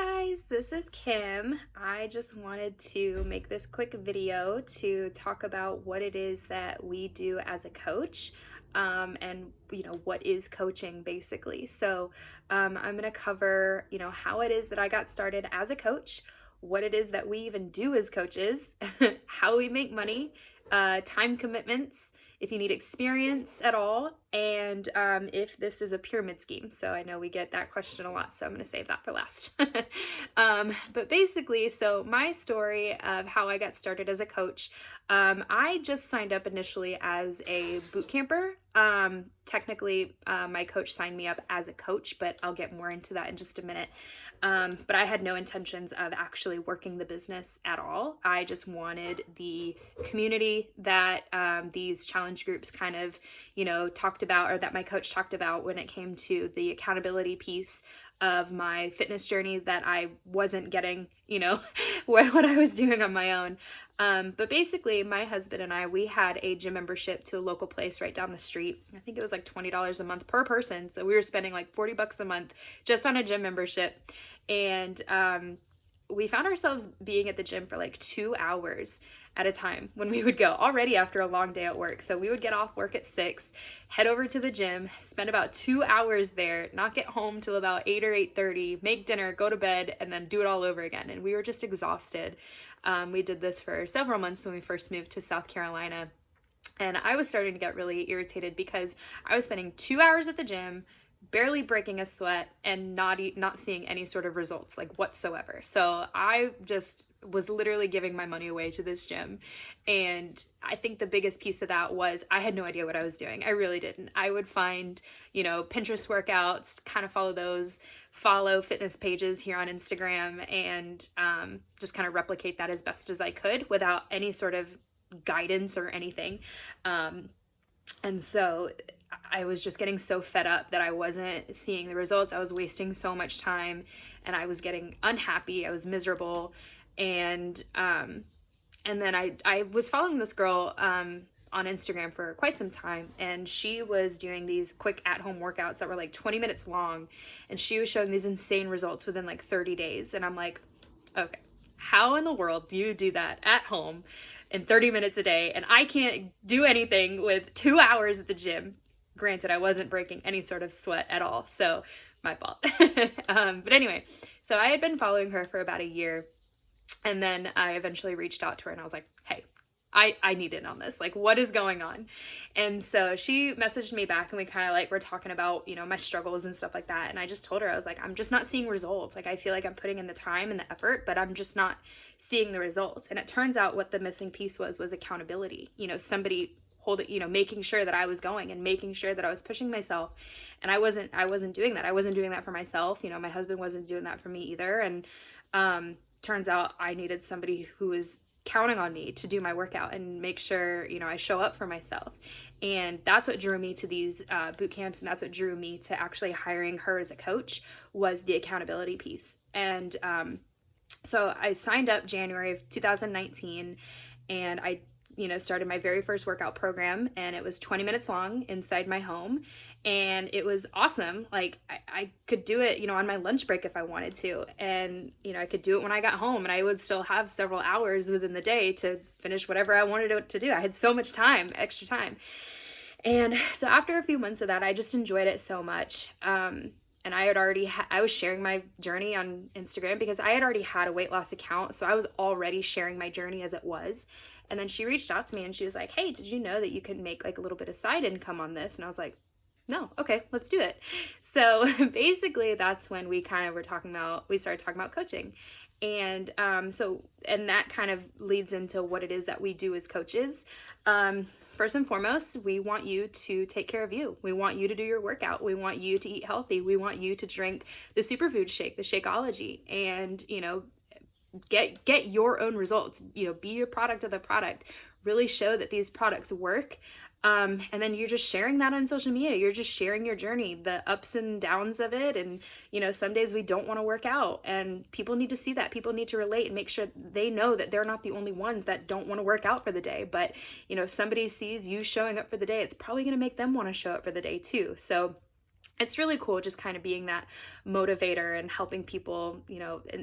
Guys, this is Kim. I just wanted to make this quick video to talk about what it is that we do as a coach, and what is coaching basically. I'm going to cover how it is that I got started as a coach, what it is that we even do as coaches, how we make money, time commitments, if you need experience at all, and if this is a pyramid scheme. So I know we get that question a lot, so I'm going to save that for last. But basically, so my story of how I got started as a coach, I just signed up initially as a boot camper. Technically, my coach signed me up as a coach, but I'll get more into that in just a minute. But I had no intentions of actually working the business at all. I just wanted the community that these challenge groups kind of, talked about, or that my coach talked about when it came to the accountability piece of my fitness journey that I wasn't getting, what I was doing on my own. But basically, my husband and I, we had a gym membership to a local place right down the street. I think it was like $20 a month per person. So we were spending like $40 a month just on a gym membership. And we found ourselves being at the gym for like 2 hours at a time when we would go, already after a long day at work. So we would get off work at 6, head over to the gym, spend about 2 hours there, not get home till about 8 or 8:30, make dinner, go to bed, and then do it all over again. And we were just exhausted. We did this for several months when we first moved to South Carolina. And I was starting to get really irritated because I was spending 2 hours at the gym, barely breaking a sweat, and not seeing any sort of results like whatsoever. So I just was literally giving my money away to this gym. And I think the biggest piece of that was I had no idea what I was doing. I really didn't. I would find, Pinterest workouts, kind of follow those, follow fitness pages here on Instagram, and just kind of replicate that as best as I could without any sort of guidance or anything. And so I was just getting so fed up that I wasn't seeing the results. I was wasting so much time, and I was getting unhappy. I was miserable. And then I was following this girl on Instagram for quite some time, and she was doing these quick at-home workouts that were like 20 minutes long, and she was showing these insane results within like 30 days. And I'm like, okay, how in the world do you do that at home in 30 minutes a day? And I can't do anything with 2 hours at the gym. Granted, I wasn't breaking any sort of sweat at all, so my fault. But anyway, so I had been following her for about a year, and then I eventually reached out to her and I was like, hey, I need in on this. Like, what is going on? And so she messaged me back, and we kind of like were talking about, my struggles and stuff like that. And I just told her, I was like, I'm just not seeing results. Like, I feel like I'm putting in the time and the effort, but I'm just not seeing the results. And it turns out what the missing piece was accountability. Somebody making sure that I was going and making sure that I was pushing myself. And I wasn't doing that. I wasn't doing that for myself. My husband wasn't doing that for me either. And turns out I needed somebody who was counting on me to do my workout and make sure, I show up for myself. And that's what drew me to these boot camps. And that's what drew me to actually hiring her as a coach, was the accountability piece. And so I signed up January of 2019, and I started my very first workout program, and it was 20 minutes long inside my home. And it was awesome. Like, I could do it, on my lunch break if I wanted to. And, I could do it when I got home, and I would still have several hours within the day to finish whatever I wanted to do. I had so much time, extra time. And so after a few months of that, I just enjoyed it so much. And I had already, I was sharing my journey on Instagram because I had already had a weight loss account. So I was already sharing my journey as it was. And then she reached out to me and she was like, hey, did you know that you can make like a little bit of side income on this? And I was like, no, okay, let's do it. So basically that's when we started talking about coaching. And and that kind of leads into what it is that we do as coaches. First and foremost, we want you to take care of you. We want you to do your workout. We want you to eat healthy. We want you to drink the superfood shake, the Shakeology, and, get your own results, be a product of the product, really show that these products work. And then you're just sharing that on social media. You're just sharing your journey, the ups and downs of it. And, some days we don't want to work out, and people need to see that. People need to relate and make sure they know that they're not the only ones that don't want to work out for the day. But, if somebody sees you showing up for the day, it's probably going to make them want to show up for the day too. So it's really cool just kind of being that motivator and helping people,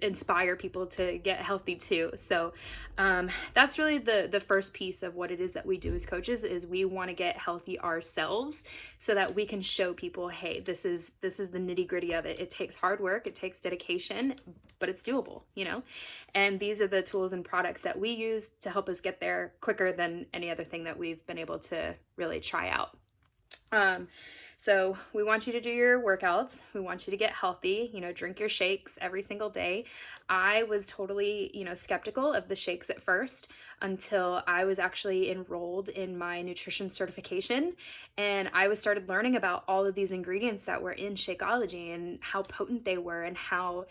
inspire people to get healthy too. So that's really the first piece of what it is that we do as coaches, is we want to get healthy ourselves so that we can show people, hey, this is the nitty gritty of it. It takes hard work, it takes dedication, but it's doable, and these are the tools and products that we use to help us get there quicker than any other thing that we've been able to really try out. So we want you to do your workouts. We want you to get healthy, drink your shakes every single day. I was totally, skeptical of the shakes at first until I was actually enrolled in my nutrition certification. And I was started learning about all of these ingredients that were in Shakeology and how potent they were and how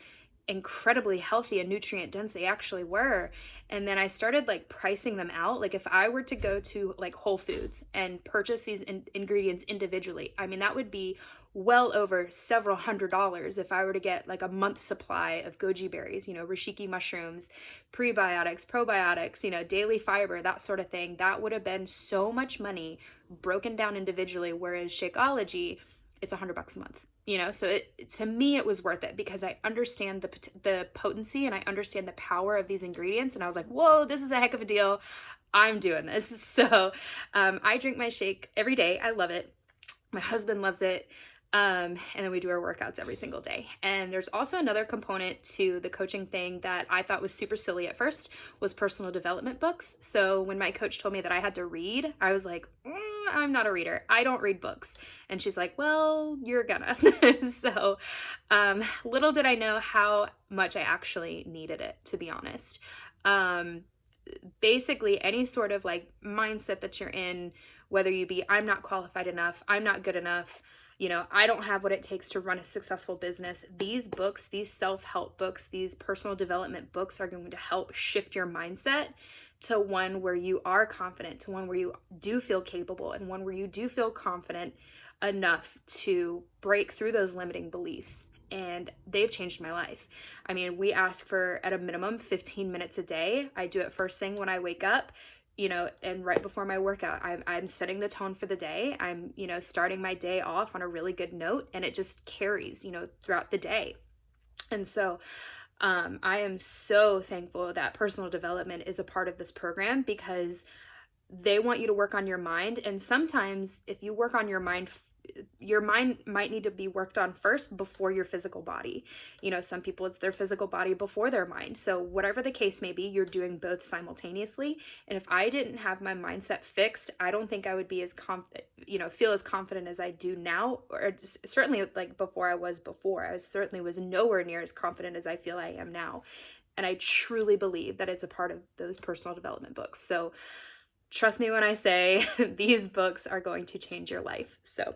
incredibly healthy and nutrient dense they actually were. And then I started like pricing them out. Like if I were to go to like Whole Foods and purchase these ingredients individually, I mean, that would be well over several $100s if I were to get like a month supply of goji berries, rashiki mushrooms, prebiotics, probiotics, daily fiber, that sort of thing. That would have been so much money broken down individually, whereas Shakeology, it's $100 a month. So to me, it was worth it because I understand the potency and I understand the power of these ingredients. And I was like, whoa, this is a heck of a deal. I'm doing this. So I drink my shake every day. I love it. My husband loves it. And then we do our workouts every single day. And there's also another component to the coaching thing that I thought was super silly at first, was personal development books. So when my coach told me that I had to read, I was like, I'm not a reader. I don't read books. And she's like, well, you're gonna. So little did I know how much I actually needed it, to be honest. Basically, any sort of like mindset that you're in, whether you be, I'm not qualified enough, I'm not good enough, I don't have what it takes to run a successful business. These books, these self-help books, these personal development books are going to help shift your mindset to one where you are confident, to one where you do feel capable, and one where you do feel confident enough to break through those limiting beliefs. And they've changed my life. I mean, we ask for at a minimum 15 minutes a day. I do it first thing when I wake up, and right before my workout. I'm setting the tone for the day. I'm, starting my day off on a really good note, and it just carries, throughout the day. And so I am so thankful that personal development is a part of this program, because they want you to work on your mind. And sometimes if you work on your mind might need to be worked on first before your physical body. Some people, it's their physical body before their mind. So whatever the case may be, you're doing both simultaneously. And if I didn't have my mindset fixed, I don't think I would be as feel as confident as I do now, or certainly like before. I certainly was nowhere near as confident as I feel I am now. And I truly believe that it's a part of those personal development books. So trust me when I say these books are going to change your life. So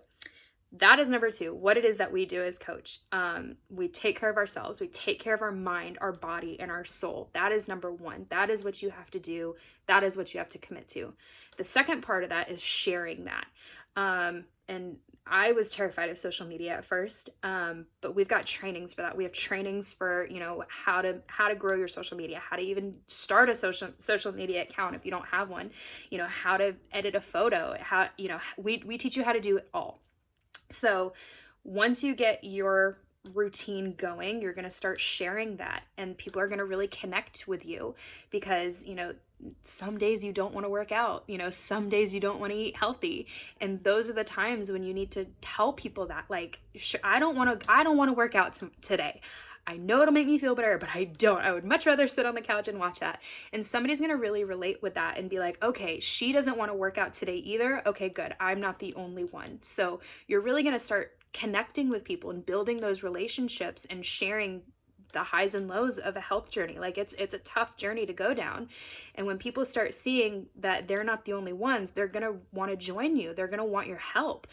that is number 2, what it is that we do as coach. We take care of ourselves. We take care of our mind, our body, and our soul. That is number 1. That is what you have to do. That is what you have to commit to. The second part of that is sharing that. And I was terrified of social media at first, but we've got trainings for that. We have trainings for, how to grow your social media, how to even start a social media account if you don't have one, how to edit a photo, we teach you how to do it all. So once you get your routine going, you're going to start sharing that, and people are going to really connect with you, because some days you don't want to work out, some days you don't want to eat healthy, and those are the times when you need to tell people that, like, I don't want to work out today. I know it'll make me feel better, but I would much rather sit on the couch and watch that. And somebody's going to really relate with that and be like, okay, she doesn't want to work out today either. Okay, good. I'm not the only one. So you're really going to start connecting with people and building those relationships and sharing the highs and lows of a health journey. Like it's a tough journey to go down. And when people start seeing that they're not the only ones, they're going to want to join you. They're going to want your help.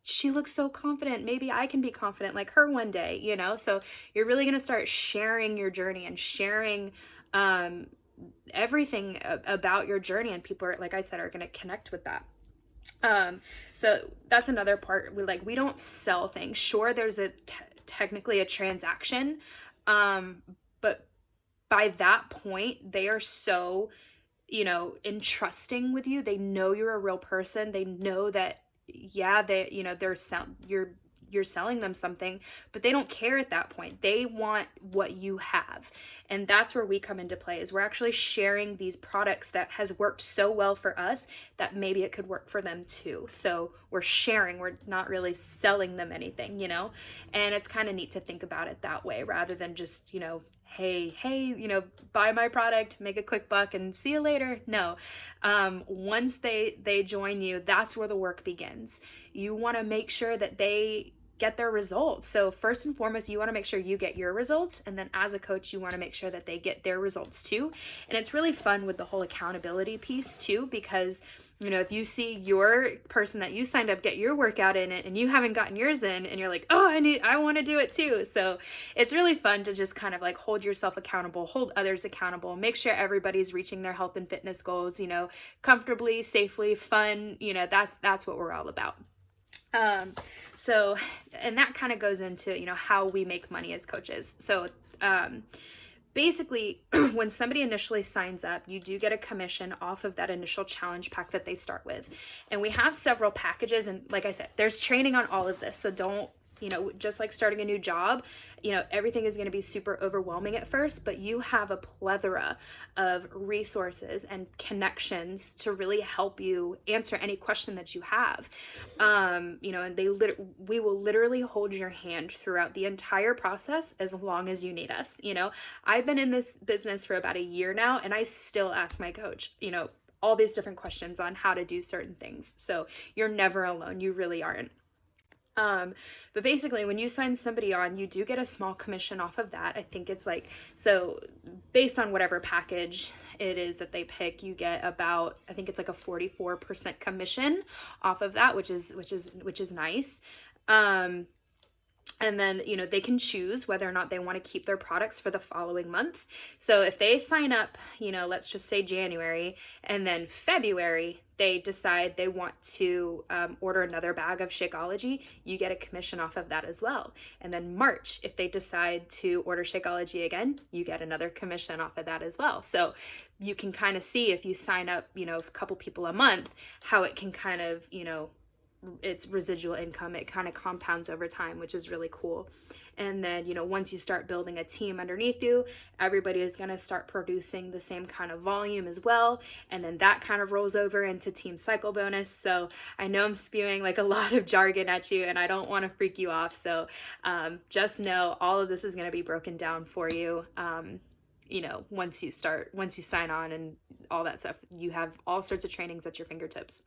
She looks so confident. Maybe I can be confident like her one day, So you're really going to start sharing your journey and sharing everything about your journey. And people are, like I said, are going to connect with that. So that's another part. We don't sell things. Sure, there's technically a transaction. But by that point, they are so, entrusting with you. They know you're a real person. They know that, yeah, they, you're selling them something, but they don't care at that point. They want what you have. And that's where we come into play, is we're actually sharing these products that has worked so well for us that maybe it could work for them too. So we're sharing, we're not really selling them anything, you know? And it's kind of neat to think about it that way, rather than just, you know, hey, you know, buy my product, make a quick buck and see you later. No. Once they join you, that's where the work begins. You want to make sure that they get their results. So first and foremost, you want to make sure you get your results. And then as a coach, you want to make sure that they get their results too. And it's really fun with the whole accountability piece too, because you know, if you see your person that you signed up get your workout in it and you haven't gotten yours in, and you're like, oh, I want to do it too. So it's really fun to just kind of like hold yourself accountable, hold others accountable, make sure everybody's reaching their health and fitness goals, you know, comfortably, safely, fun, you know, that's what we're all about. So, and that kind of goes into, you know, how we make money as coaches. So, basically, when somebody initially signs up, you do get a commission off of that initial challenge pack that they start with. And we have several packages. And like I said, there's training on all of this. So don't, you know, just like starting a new job, you know, everything is going to be super overwhelming at first, but you have a plethora of resources and connections to really help you answer any question that you have. You know, and we will literally hold your hand throughout the entire process as long as you need us. You know, I've been in this business for about a year now, and I still ask my coach, you know, all these different questions on how to do certain things. So you're never alone. You really aren't. But basically when you sign somebody on, you do get a small commission off of that. I think it's like, so based on whatever package it is that they pick, you get about, I think it's like a 44% commission off of that, which is nice. And then, you know, they can choose whether or not they want to keep their products for the following month. So if they sign up, you know, let's just say January, and then February, they decide they want to order another bag of Shakeology, you get a commission off of that as well. And then March, if they decide to order Shakeology again, you get another commission off of that as well. So you can kind of see, if you sign up, you know, a couple people a month, how it can kind of, you know, it's residual income. It kind of compounds over time, which is really cool. And then, you know, once you start building a team underneath you, everybody is going to start producing the same kind of volume as well. And then that kind of rolls over into team cycle bonus. So I know I'm spewing like a lot of jargon at you, and I don't want to freak you off. So just know all of this is going to be broken down for you. You know, once you sign on and all that stuff, you have all sorts of trainings at your fingertips.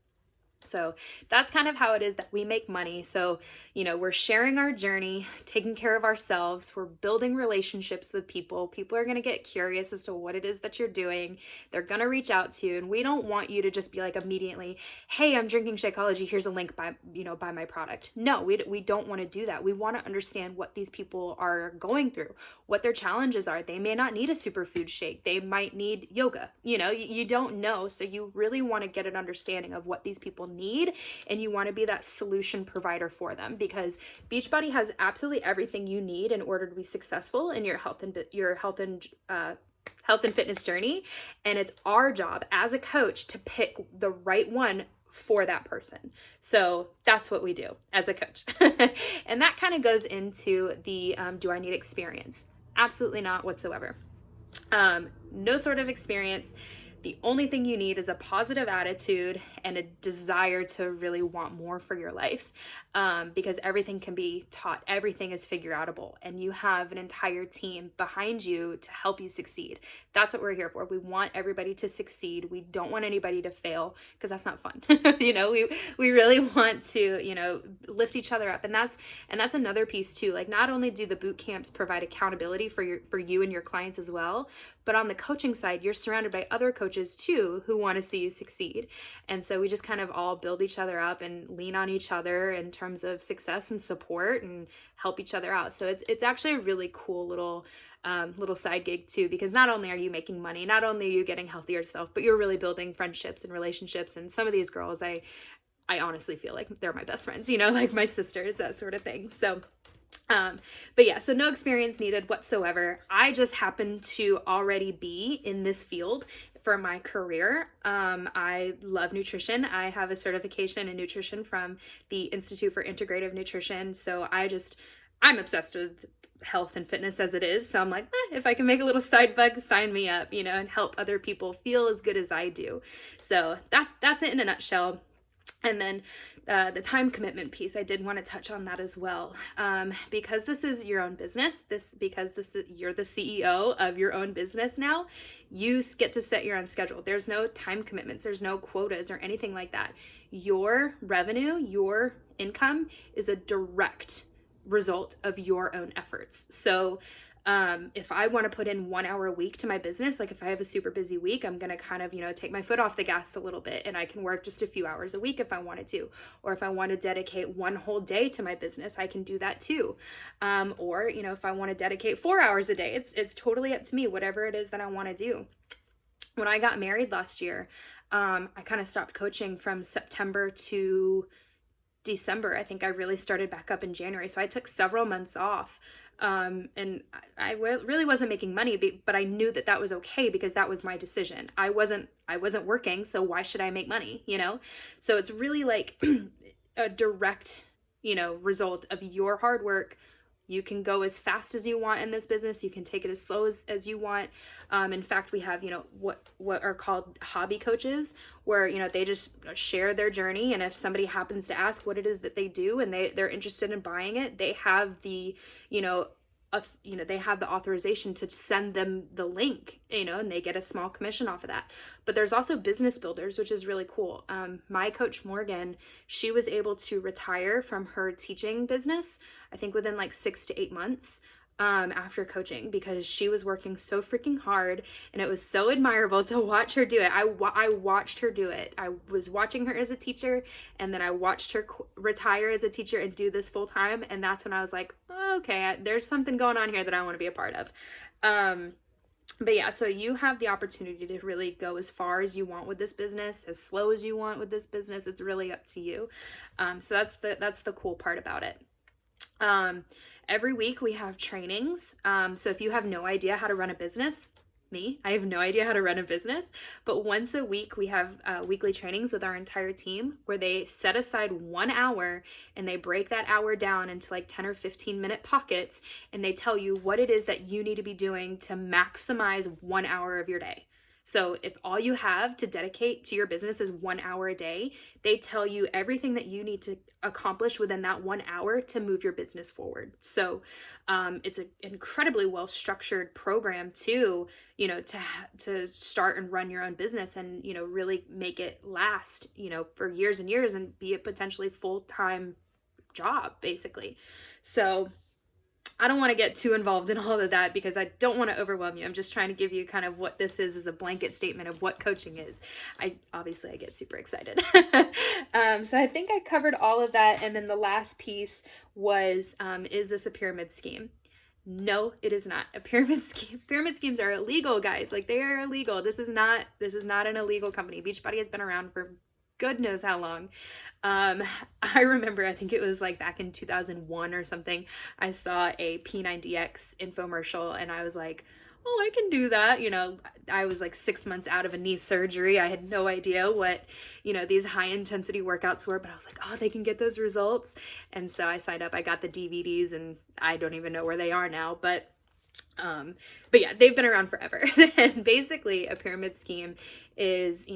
So that's kind of how it is that we make money. So, you know, we're sharing our journey, taking care of ourselves. We're building relationships with people. People are going to get curious as to what it is that you're doing. They're going to reach out to you. And we don't want you to just be like immediately, hey, I'm drinking Shakeology. Here's a link, buy my product. No, we don't want to do that. We want to understand what these people are going through, what their challenges are. They may not need a superfood shake. They might need yoga. You know, you don't know. So you really want to get an understanding of what these people need, and you want to be that solution provider for them, because Beachbody has absolutely everything you need in order to be successful in your health and fitness journey. And it's our job as a coach to pick the right one for that person. So that's what we do as a coach. And that kind of goes into the do I need experience? Absolutely not whatsoever. No sort of experience. The only thing you need is a positive attitude and a desire to really want more for your life, because everything can be taught. Everything is figure outable, and you have an entire team behind you to help you succeed. That's what we're here for. We want everybody to succeed. We don't want anybody to fail, because that's not fun. You know, we really want to, you know, lift each other up. And that's another piece too. Like, not only do the boot camps provide accountability for you and your clients as well, but on the coaching side, you're surrounded by other coaches too who want to see you succeed. And so we just kind of all build each other up and lean on each other in terms of success and support, and help each other out. So it's actually a really cool little side gig too, because not only are you making money, not only are you getting healthier yourself, but you're really building friendships and relationships. And some of these girls, I honestly feel like they're my best friends, you know, like my sisters, that sort of thing. So But yeah, so no experience needed whatsoever. I just happen to already be in this field for my career. I love nutrition. I have a certification in nutrition from the Institute for Integrative Nutrition. So I'm obsessed with health and fitness as it is. So I'm like, if I can make a little side bug, sign me up, and help other people feel as good as I do. So that's it in a nutshell. And then the time commitment piece, I did want to touch on that as well. Because this is your own business, you're the CEO of your own business now, you get to set your own schedule. There's no time commitments, there's no quotas or anything like that. Your revenue, your income is a direct result of your own efforts. So if I want to put in 1 hour a week to my business, like if I have a super busy week, I'm going to kind of, take my foot off the gas a little bit, and I can work just a few hours a week if I wanted to. Or if I want to dedicate one whole day to my business, I can do that too. Or, if I want to dedicate 4 hours a day, it's totally up to me, whatever it is that I want to do. When I got married last year, I kind of stopped coaching from September to December. I think I really started back up in January. So I took several months off. And I really wasn't making money, but I knew that was okay because that was my decision. I wasn't working, so why should I make money, So it's really like a direct, result of your hard work. You can go as fast as you want in this business. You can take it as slow as you want. In fact, we have, what are called hobby coaches, where, they just share their journey. And if somebody happens to ask what it is that they do and they're interested in buying it, they have the, they have the authorization to send them the link, and they get a small commission off of that. But there's also business builders, which is really cool. My coach Morgan, she was able to retire from her teaching business, I think within like 6 to 8 months. After coaching, because she was working so freaking hard, and it was so admirable to watch her do it. I watched her do it. I was watching her as a teacher, and then I watched her retire as a teacher and do this full time, and that's when I was like, oh, okay, there's something going on here that I want to be a part of. But yeah, so you have the opportunity to really go as far as you want with this business, as slow as you want with this business. It's really up to you. So that's the cool part about it. Every week we have trainings. So if you have no idea how to run a business, I have no idea how to run a business, but once a week we have weekly trainings with our entire team where they set aside 1 hour and they break that hour down into like 10 or 15 minute pockets, and they tell you what it is that you need to be doing to maximize 1 hour of your day. So if all you have to dedicate to your business is 1 hour a day, they tell you everything that you need to accomplish within that 1 hour to move your business forward. So it's an incredibly well-structured program too, to start and run your own business and, really make it last, for years and years and be a potentially full-time job, basically. So I don't want to get too involved in all of that because I don't want to overwhelm you. I'm just trying to give you kind of what this is as a blanket statement of what coaching is. I get super excited. So I think I covered all of that. And then the last piece was, is this a pyramid scheme? No, it is not a pyramid scheme. Pyramid schemes are illegal, guys. Like, they are illegal. This is not an illegal company. Beachbody has been around for good knows how long. I remember, I think it was like back in 2001 or something, I saw a P90X infomercial and I was like, oh, I can do that. I was like 6 months out of a knee surgery. I had no idea what, these high intensity workouts were, but I was like, oh, they can get those results. And so I signed up, I got the DVDs, and I don't even know where they are now, but yeah, they've been around forever. And basically a pyramid scheme is,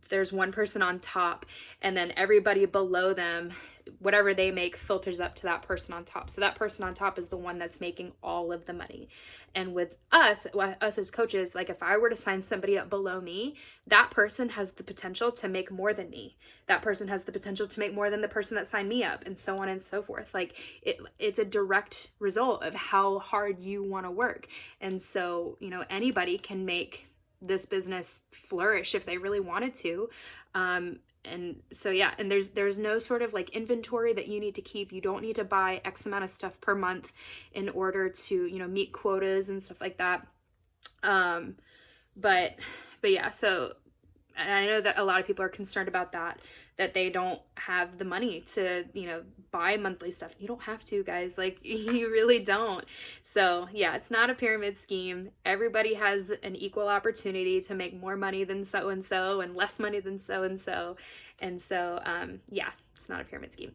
there's one person on top and then everybody below them, whatever they make filters up to that person on top. So that person on top is the one that's making all of the money. And with us as coaches, like if I were to sign somebody up below me, that person has the potential to make more than me. That person has the potential to make more than the person that signed me up, and so on and so forth. Like it's a direct result of how hard you want to work. And so, anybody can make this business flourish if they really wanted to. And so, yeah, and there's no sort of like inventory that you need to keep. You don't need to buy X amount of stuff per month in order to, meet quotas and stuff like that. But yeah, so and I know that a lot of people are concerned about that they don't have the money to, buy monthly stuff. You don't have to, guys. Like, you really don't. So, yeah, it's not a pyramid scheme. Everybody has an equal opportunity to make more money than so and so and less money than so and so. And so, yeah, it's not a pyramid scheme.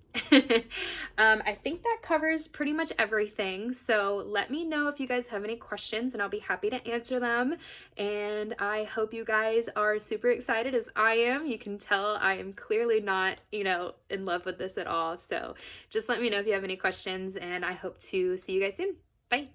I think that covers pretty much everything. So let me know if you guys have any questions and I'll be happy to answer them. And I hope you guys are super excited as I am. You can tell I am clearly not, in love with this at all. So just let me know if you have any questions, and I hope to see you guys soon. Bye.